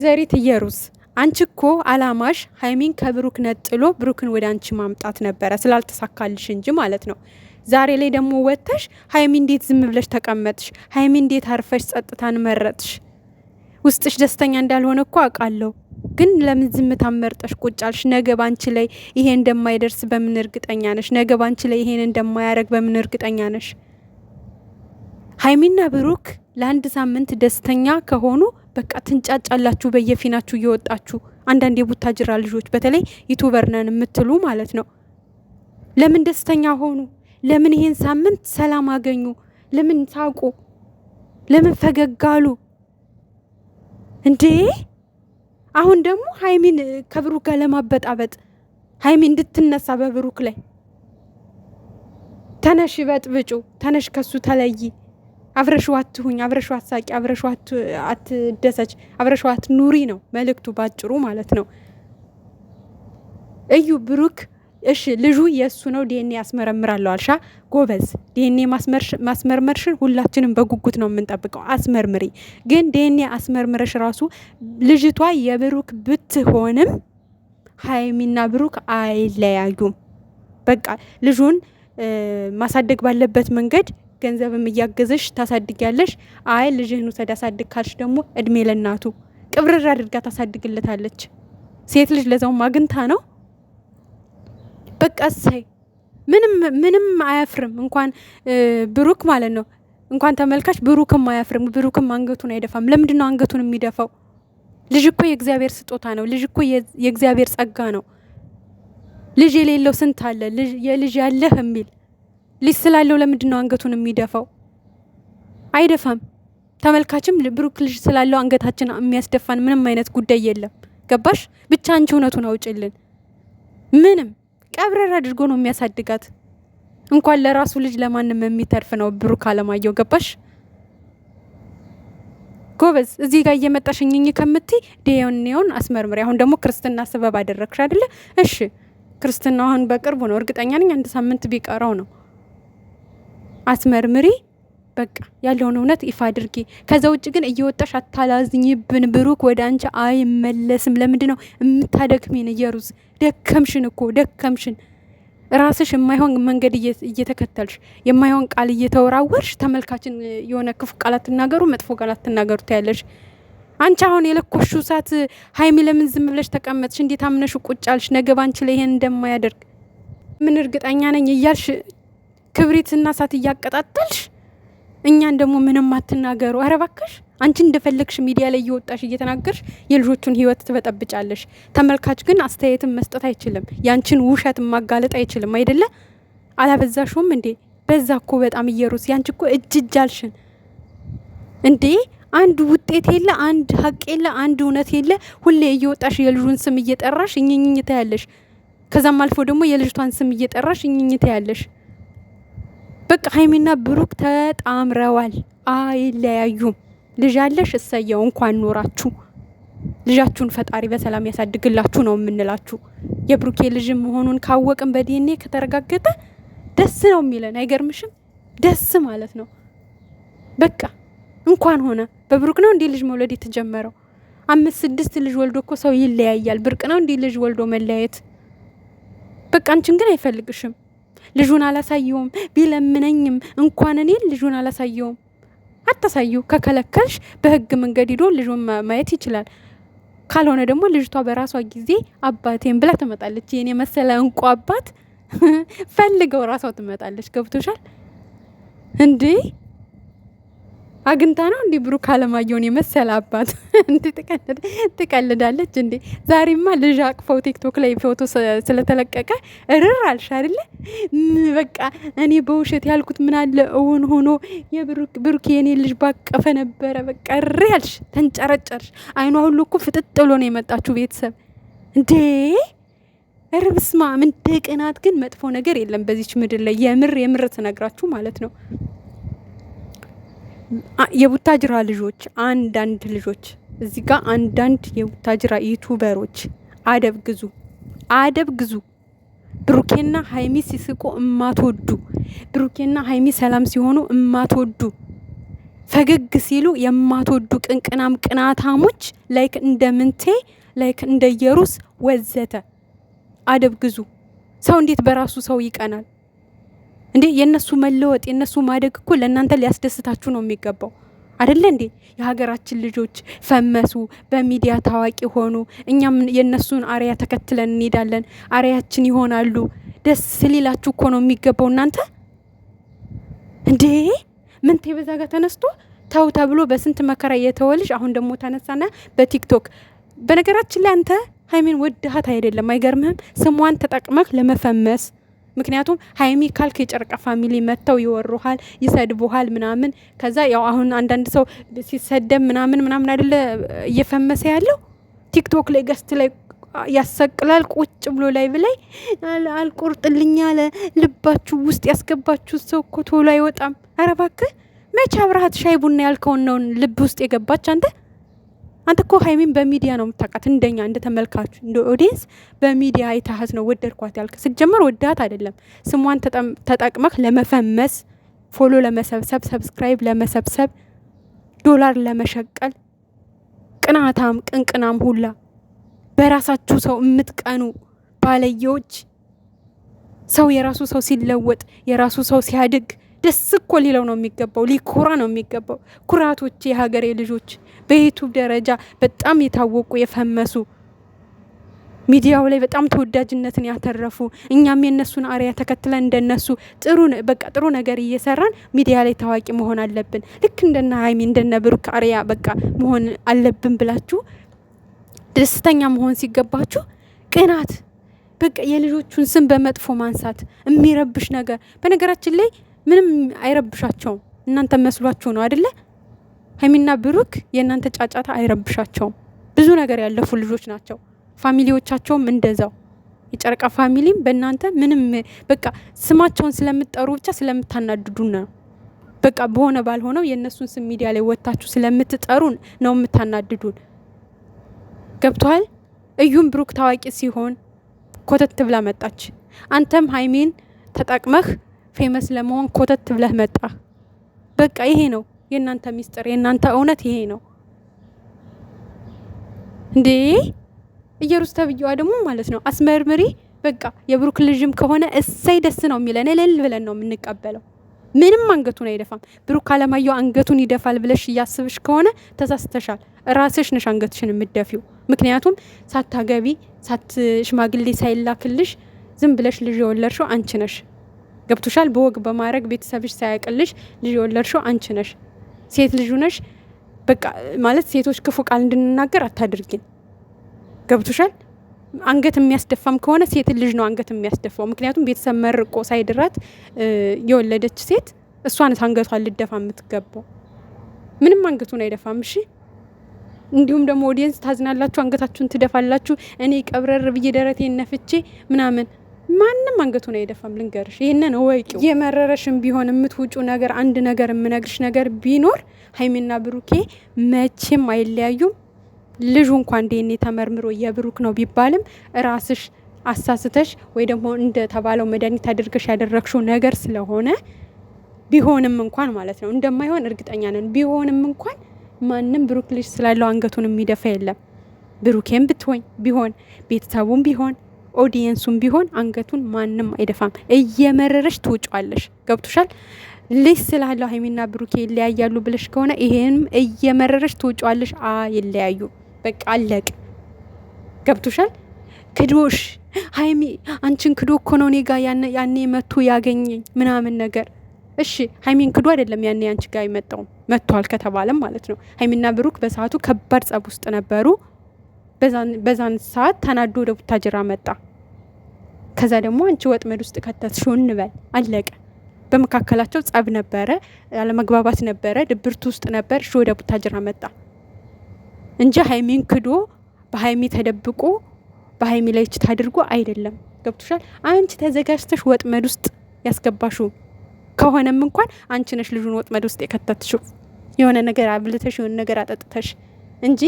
ዘሪት እየሩስ አንቺ እኮ አላማሽ ሀይሚን ከብሩክ ነጥሎ ብሩክን ወደ አንቺ ማምጣት ነበረ፣ ስላልተሳካልሽ እንጂ ማለት ነው። ዛሬ ላይ ደግሞ ወጥተሽ ሀይሚ እንዴት ዝም ብለሽ ተቀመጥሽ? ሀይሚ እንዴት አርፈሽ ጸጥታን መረጥሽ? ውስጥሽ ደስተኛ እንዳልሆነ እኮ አውቃለሁ፣ ግን ለምን ዝምታ መርጠሽ ቁጭ አልሽ? ነገ ባንቺ ላይ ይሄ እንደማይደርስ በምን እርግጠኛ ነሽ? ነገ ባንቺ ላይ ይሄን እንደማያረግ በምን እርግጠኛ ነሽ? ሀይሚና ብሩክ ለአንድ ሳምንት ደስተኛ ከሆኑ በቃ ትንጫጫላችሁ በየፊናችሁ እየወጣችሁ። አንዳንድ የቡታጅራ ልጆች በተለይ ዩቱበር ነን የምትሉ ማለት ነው። ለምን ደስተኛ ሆኑ? ለምን ይሄን ሳምንት ሰላም አገኙ? ለምን ሳቁ? ለምን ፈገግ አሉ እንዴ? አሁን ደግሞ ሀይሚን ከብሩክ ጋር ለማበጣበጥ ሀይሚ እንድትነሳ በብሩክ ላይ ተነሽ በጥብጩ፣ ተነሽ ከሱ ተለይ፣ አብረሽው አትሁኝ፣ አብረሽው አትሳቂ፣ አብረሽው አትደሰች፣ አብረሽው አትኑሪ ነው መልእክቱ ባጭሩ ማለት ነው። እዩ ብሩክ እሺ ልጁ የሱ ነው፣ ዲኤንኤ ያስመረምራለሁ አልሻ። ጎበዝ፣ ዲኤንኤ ማስመርመርሽን ሁላችንም በጉጉት ነው የምንጠብቀው። አስመርምሪ። ግን ዲኤንኤ አስመርምረሽ ራሱ ልጅቷ የብሩክ ብትሆንም ሀይሚና ብሩክ አይለያዩም። በቃ ልጁን ማሳደግ ባለበት መንገድ ገንዘብም እያገዘሽ ታሳድጊያለሽ። አይ ልጅህን ውሰድ አሳድግ ካልሽ ደግሞ እድሜ ለናቱ ቅብርር አድርጋ ታሳድግለታለች። ሴት ልጅ ለዛውም አግንታ ነው። በቃ ሳይ ምንም አያፍርም። እንኳን ብሩክ ማለት ነው፣ እንኳን ተመልካች ብሩክም አያፍርም። ብሩክም አንገቱን አይደፋም። ለምንድን ነው አንገቱን የሚደፋው? ልጅ እኮ የእግዚአብሔር ስጦታ ነው። ልጅ እኮ የእግዚአብሔር ጸጋ ነው። ልጅ የሌለው ስንት አለ። የልጅ ያለህ የሚል ልጅ ስላለው ለምንድን ነው አንገቱን የሚደፋው? አይደፋም። ተመልካችም ብሩክ ልጅ ስላለው አንገታችን የሚያስደፋን ምንም አይነት ጉዳይ የለም። ገባሽ? ብቻ አንቺ እውነቱን አውጭልን። ምንም ቀብረር አድርጎ ነው የሚያሳድጋት። እንኳን ለራሱ ልጅ ለማንም የሚተርፍ ነው ብሩክ አለማየሁ። ገባሽ? ጎበዝ። እዚህ ጋር እየመጣሽኝኝ ከምትይ ዲኤንኤውን አስመርምሪ። አሁን ደግሞ ክርስትና ስበብ አደረግሽ አይደለ? እሺ ክርስትናው አሁን በቅርቡ ነው፣ እርግጠኛ ነኝ 1 ሳምንት ቢቀረው ነው። አስመርምሪ። በቃ ያለውን እውነት ይፋ አድርጊ። ከዛ ውጭ ግን እየወጣሽ አታላዝኝብን። ብሩክ ወደ አንቺ አይመለስም። ለምንድን ነው የምታደክሚን? እየሩዝ ደከምሽን እኮ ደከምሽን። ራስሽ የማይሆን መንገድ እየተከተልሽ የማይሆን ቃል እየተወራወርሽ ተመልካችን የሆነ ክፉ ቃላት ትናገሩ፣ መጥፎ ቃላት ትናገሩ ታያለሽ። አንቺ አሁን የለኮሹ ሰዓት ሀይሚ ለምን ዝም ብለሽ ተቀመጥሽ? እንዴት አምነሽ ቁጭ አልሽ? ነገ ባንቺ ላይ ይሄን እንደማያደርግ ምን እርግጠኛ ነኝ እያልሽ ክብሪትና እሳት እያቀጣጠልሽ እኛን ደግሞ ምንም አትናገሩ። ኧረ እባክሽ አንቺ እንደፈለግሽ ሚዲያ ላይ እየወጣሽ እየተናገርሽ የልጆቹን ህይወት ትበጠብጫለሽ። ተመልካች ግን አስተያየትን መስጠት አይችልም። ያንቺን ውሸት ማጋለጥ አይችልም። አይደለ? አላበዛሽውም እንዴ? በዛ እኮ በጣም እየሩስ ያንቺ እኮ እጅ አልሽን እንዴ። አንድ ውጤት የለ፣ አንድ ሀቅ የለ፣ አንድ እውነት የለ። ሁሌ እየወጣሽ የልጁን ስም እየጠራሽ እኝኝኝ ታያለሽ። ከዛም አልፎ ደግሞ የልጅቷን ስም እየጠራሽ እኝኝ ታያለሽ። በቃ ሀይሚና ብሩክ ተጣምረዋል፣ አይለያዩም። ልጅ አለሽ እሰየው፣ እንኳን ኖራችሁ። ልጃችሁን ፈጣሪ በሰላም ያሳድግላችሁ ነው የምንላችሁ። የብሩኬ ልጅ መሆኑን ካወቅን በዲኤንኤ ከተረጋገጠ ደስ ነው የሚለን። አይገርምሽም? ደስ ማለት ነው። በቃ እንኳን ሆነ። በብሩክ ነው እንዴ ልጅ መውለድ የተጀመረው? 5-6 ልጅ ወልዶ እኮ ሰው ይለያያል። ብርቅ ነው እንዴ ልጅ ወልዶ መለያየት? በቃ አንቺን ግን አይፈልግሽም። ልጁን አላሳየውም ቢለምነኝም እንኳን እኔ ልጁን አላሳየውም። አታሳዩ። ከከለከልሽ በህግ መንገድ ሄዶ ልጁን ማየት ይችላል። ካልሆነ ደግሞ ልጅቷ በራሷ ጊዜ አባቴን ብላ ትመጣለች። የኔ መሰለ እንቁ አባት ፈልገው ራሷ ትመጣለች። ገብቶሻል እንዴ? አግንታ ነው እንዴ ብሩክ አለማየሁን የመሰለ አባት እንዴ? ትቀልዳለች እንዴ? ዛሬማ ልጅ አቅፈው ቲክቶክ ላይ ፎቶ ስለተለቀቀ እርር አልሽ አይደለ? በቃ እኔ በውሸት ያልኩት ምን አለ እውን ሆኖ የብሩክ የኔ ልጅ ባቀፈ ነበረ። በቃ እርር ያልሽ ተንጨረጨርሽ። አይኗ ሁሉ እኮ ፍጥጥ ብሎ ነው የመጣችሁ ቤተሰብ እንዴ። እርብስማ ምን ደቅናት። ግን መጥፎ ነገር የለም በዚች ምድር ላይ የምር ትነግራችሁ ማለት ነው። የቡታጅራ ልጆች አንዳንድ ልጆች እዚህ ጋር አንዳንድ የቡታጅራ ዩቱበሮች አደብ ግዙ። ብሩኬና ሀይሚ ሲስቁ እማትወዱ፣ ብሩኬና ሀይሚ ሰላም ሲሆኑ እማትወዱ ፈገግ ሲሉ የማትወዱ ቅንቅናም ቅናታሞች ላይክ እንደ ምንቴ ላይክ እንደ ኢየሩስ ወዘተ አደብ ግዙ። ሰው እንዴት በራሱ ሰው ይቀናል እንዴ? የነሱ መለወጥ የነሱ ማደግ እኮ ለእናንተ ሊያስደስታችሁ ነው የሚገባው አይደለ እንዴ? የሀገራችን ልጆች ፈመሱ፣ በሚዲያ ታዋቂ ሆኑ፣ እኛም የነሱን አሪያ ተከትለን እንሄዳለን፣ አሪያችን ይሆናሉ። ደስ ሊላችሁ እኮ ነው የሚገባው እናንተ እንዴ። ምንቴ በዛ ጋር ተነስቶ ተው ተብሎ በስንት መከራ የተወልሽ አሁን ደግሞ ተነሳና በቲክቶክ። በነገራችን ላይ አንተ ሀይሚን ወድሃት አይደለም፣ አይገርምህም? ስሟን ተጠቅመህ ለመፈመስ። ምክንያቱም ሀይሚ ካልክ የጨረቃ ፋሚሊ መጥተው ይወሩሃል፣ ይሰድቡሃል ምናምን። ከዛ ያው አሁን አንዳንድ ሰው ሲሰደብ ምናምን አይደለ እየፈመሰ ያለው ቲክቶክ ላይ ገስት ላይ ያሰቅላል። ቁጭ ብሎ ላይ ብላይ አልቆርጥልኝ ያለ ልባችሁ ውስጥ ያስገባችሁ ሰው እኮ ቶሎ አይወጣም። ኧረ እባክህ መቼ አብረሃት ሻይ ቡና ያልከውን ነው ልብ ውስጥ የገባች አንተ እኮ ሀይሚን በሚዲያ ነው የምታውቃት። እንደኛ እንደ ተመልካቹ እንደ ኦዲየንስ በሚዲያ አይታሃት ነው ወደድኳት ያልክ። ስትጀምር ወዳት አይደለም፣ ስሟን ተጠቅመህ ለመፈመስ፣ ፎሎ ለመሰብሰብ፣ ሰብስክራይብ ለመሰብሰብ፣ ዶላር ለመሸቀል። ቅናታም ቅንቅናም ሁላ በራሳችሁ ሰው የምትቀኑ ባለየዎች። ሰው የራሱ ሰው ሲለወጥ የራሱ ሰው ሲያድግ ደስ እኮ ሊለው ነው የሚገባው፣ ሊኮራ ነው የሚገባው። ኩራቶች የሀገሬ ልጆች በዩቱብ ደረጃ በጣም የታወቁ የፈመሱ ሚዲያው ላይ በጣም ተወዳጅነትን ያተረፉ፣ እኛም የነሱን አሪያ ተከትለን እንደነሱ ጥሩ ነገር እየሰራን ሚዲያ ላይ ታዋቂ መሆን አለብን። ልክ እንደነ ሀይሚ እንደነ ብሩክ አሪያ በቃ መሆን አለብን ብላችሁ ደስተኛ መሆን ሲገባችሁ ቅናት፣ በቃ የልጆቹን ስም በመጥፎ ማንሳት የሚረብሽ ነገር። በነገራችን ላይ ምንም አይረብሻቸውም። እናንተ መስሏችሁ ነው አይደለ? ሀይሚና ብሩክ የእናንተ ጫጫታ አይረብሻቸውም። ብዙ ነገር ያለፉ ልጆች ናቸው። ፋሚሊዎቻቸውም እንደዛው። የጨረቃ ፋሚሊም በእናንተ ምንም በቃ ስማቸውን ስለምትጠሩ ብቻ ስለምታናድዱ ነው። በቃ በሆነ ባልሆነው የእነሱን ስም ሚዲያ ላይ ወጥታችሁ ስለምትጠሩ ነው የምታናድዱን። ገብቷል? እዩም ብሩክ ታዋቂ ሲሆን ኮተት ብላ መጣች። አንተም ሀይሚን ተጠቅመህ ፌመስ ለመሆን ኮተት ብለህ መጣ። በቃ ይሄ ነው የእናንተ ሚስጥር፣ የእናንተ እውነት ይሄ ነው እንዴ። ኢየሩስ ተብዬዋ ደግሞ ማለት ነው አስመርምሪ። በቃ የብሩክ ልጅም ከሆነ እሰይ ደስ ነው የሚለን፣ እልል ብለን ነው የምንቀበለው። ምንም አንገቱን አይደፋም። ብሩክ አለማየሁ አንገቱን ይደፋል ብለሽ እያስብሽ ከሆነ ተሳስተሻል። ራስሽ ነሽ አንገትሽን የምትደፊው። ምክንያቱም ሳታገቢ ሽማግሌ ሳይላክልሽ ዝም ብለሽ ልጅ የወለድሽው አንቺ ነሽ። ገብቶሻል? በወግ በማድረግ ቤተሰብሽ ሳያቅልሽ ልጅ የወለድሽው አንቺ ነሽ። ሴት ልጁ ነሽ። በቃ ማለት ሴቶች ክፉ ቃል እንድንናገር አታድርጊን። ገብቶሻል? አንገት የሚያስደፋም ከሆነ ሴት ልጅ ነው አንገት የሚያስደፋው። ምክንያቱም ቤተሰብ መርቆ ሳይድራት የወለደች ሴት እሷን አንገቷን ልደፋ የምትገባው። ምንም አንገቱን አይደፋም። እሺ። እንዲሁም ደግሞ ኦዲየንስ ታዝናላችሁ፣ አንገታችሁን ትደፋላችሁ። እኔ ቀብረር ብዬ ደረቴን ነፍቼ ምናምን ማንም አንገቱን አይደፋም። ልንገርሽ፣ ይሄንን እወቂው። የመረረሽም ቢሆን የምትውጩ ነገር አንድ ነገር የምነግርሽ ነገር ቢኖር ሀይሚና ብሩኬ መቼም አይለያዩም። ልጁ እንኳን ዲኤንኤ ተመርምሮ የብሩክ ነው ቢባልም ራስሽ አሳስተሽ ወይ ደግሞ እንደ ተባለው መድኃኒት አድርገሽ ያደረግሽው ነገር ስለሆነ ቢሆንም እንኳን ማለት ነው እንደማይሆን እርግጠኛ ነን። ቢሆንም እንኳን ማንም ብሩክ ልጅ ስላለው አንገቱን የሚደፋ የለም። ብሩኬም ብትሆን ቢሆን ቤተሰቡም ቢሆን ኦዲየንሱም ቢሆን አንገቱን ማንም አይደፋም። እየመረረሽ ትውጫለሽ። ገብቶሻል? ልጅ ስላለው ሀይሚና ብሩኬ ይለያያሉ ብለሽ ከሆነ ይሄንም እየመረረሽ ትውጫለሽ። ይለያዩ በቃ አለቅ። ገብቶሻል? ክዶሽ ሀይሚ አንቺን ክዶ እኮ ነው እኔ ጋ ያኔ መቶ ያገኘኝ ምናምን ነገር። እሺ ሀይሚን ክዶ አይደለም ያኔ አንቺ ጋር ይመጣው መጥቷል ከተባለም ማለት ነው። ሀይሚና ብሩክ በሰዓቱ ከባድ ጸብ ውስጥ ነበሩ። በዛን ሰዓት ተናዶ ወደ ቡታጅራ መጣ። ከዛ ደግሞ አንቺ ወጥመድ ውስጥ ከተትሽው እንበል አለቀ። በመካከላቸው ጸብ ነበረ፣ ያለመግባባት ነበረ፣ ድብርት ውስጥ ነበር። እሺ ወደ ቡታጅራ መጣ እንጂ ሀይሚን ክዶ በሀይሚ ተደብቆ በሀይሚ ላይ ችት አድርጎ አይደለም። ገብቶሻል? አንቺ ተዘጋጅተሽ ወጥመድ ውስጥ ያስገባሽው ከሆነም እንኳን አንቺ ነሽ ልጁን ወጥመድ ውስጥ የከተትሽው። የሆነ ነገር አብልተሽ የሆነ ነገር አጠጥተሽ እንጂ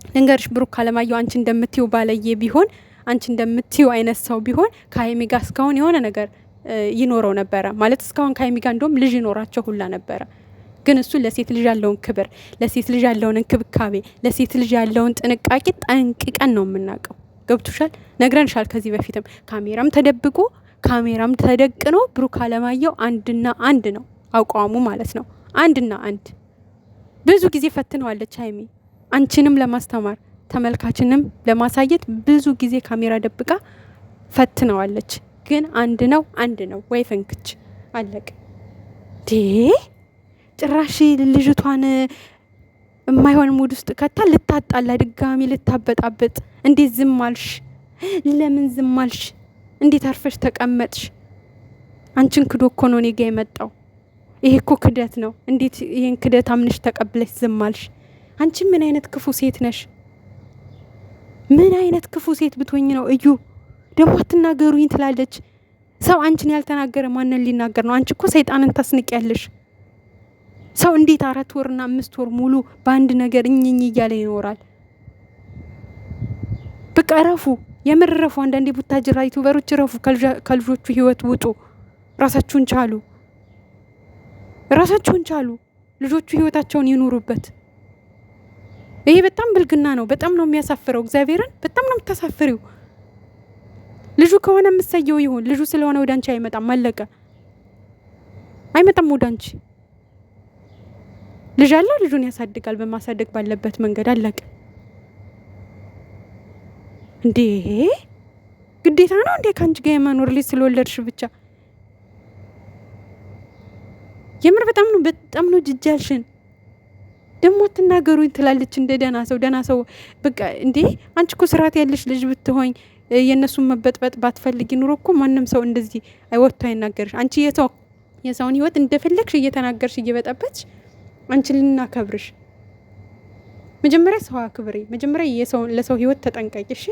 ልንገርሽ፣ ብሩክ አለማየሁ አንቺ እንደምትዩ ባለየ ቢሆን አንቺ እንደምትዩ አይነት ሰው ቢሆን ከሀይሚ ጋር እስካሁን የሆነ ነገር ይኖረው ነበረ ማለት እስካሁን ከሀይሚ ጋር እንደውም ልጅ ይኖራቸው ሁላ ነበረ። ግን እሱ ለሴት ልጅ ያለውን ክብር፣ ለሴት ልጅ ያለውን እንክብካቤ፣ ለሴት ልጅ ያለውን ጥንቃቄ ጠንቅቀን ነው የምናውቀው። ገብቶሻል? ነግረንሻል ከዚህ በፊትም ካሜራም ተደብቆ ካሜራም ተደቅኖ ብሩክ አለማየሁ አንድና አንድ ነው አቋሙ ማለት ነው። አንድና አንድ። ብዙ ጊዜ ፈትነዋለች ሀይሚ አንቺንም ለማስተማር ተመልካችንም ለማሳየት ብዙ ጊዜ ካሜራ ደብቃ ፈትነዋለች። ግን አንድ ነው ወይ ፍንክች አለቅ ጭራሽ ልጅቷን የማይሆን ሙድ ውስጥ ከታ ልታጣላ ድጋሚ ልታበጣበጥ። እንዴት ዝም አልሽ? ለምን ዝም አልሽ? እንዴት አርፈሽ ተቀመጥሽ? አንቺን ክዶ እኮ ነው እኔ ጋ የመጣው። ይሄ እኮ ክደት ነው። እንዴት ይሄን ክደት አምነሽ ተቀብለሽ ዝም አልሽ? አንቺ ምን አይነት ክፉ ሴት ነሽ? ምን አይነት ክፉ ሴት ብትሆኝ ነው? እዩ ደግሞ አትናገሩኝ ትላለች። ሰው አንቺን ያልተናገረ ማንን ሊናገር ነው? አንቺ እኮ ሰይጣንን ታስንቂያለሽ። ሰው እንዴት 4 ወርና 5 ወር ሙሉ በአንድ ነገር እኝኝ እያለ ይኖራል? በቃ ረፉ፣ የምር ረፉ። አንዳንዴ ቡታጅራ ዩቲዩበሮች ረፉ፣ ከልጆቹ ህይወት ውጡ። ራሳችሁን ቻሉ። ልጆቹ ህይወታቸውን ይኑሩበት። ይሄ በጣም ብልግና ነው። በጣም ነው የሚያሳፍረው። እግዚአብሔርን በጣም ነው የምታሳፍሪው። ልጁ ከሆነ የምትሰየው ይሁን። ልጁ ስለሆነ ወደ አንቺ አይመጣም። አለቀ። አይመጣም ወደ አንቺ። ልጅ አለ፣ ልጁን ያሳድጋል በማሳደግ ባለበት መንገድ። አለቀ። እንዴ ግዴታ ነው እንዴ ካንቺ ጋር የመኖር ልጅ ስለወለድሽ ብቻ? የምር በጣም ነው ጅጃልሽን። ደግሞ አትናገሩኝ ትላለች እንደ ደህና ሰው። በቃ እንዴ አንቺ እኮ ስርዓት ያለሽ ልጅ ብትሆኝ የእነሱን መበጥበጥ ባትፈልጊ ኑሮ እኮ ማንም ሰው እንደዚህ አይወጥቶ አይናገርሽ። አንቺ የሰውን ህይወት እንደፈለግሽ እየተናገርሽ እየበጠበጥሽ አንቺ ልናከብርሽ። መጀመሪያ ሰው አክብሪ። መጀመሪያ ለሰው ህይወት ተጠንቀቂ። እሺ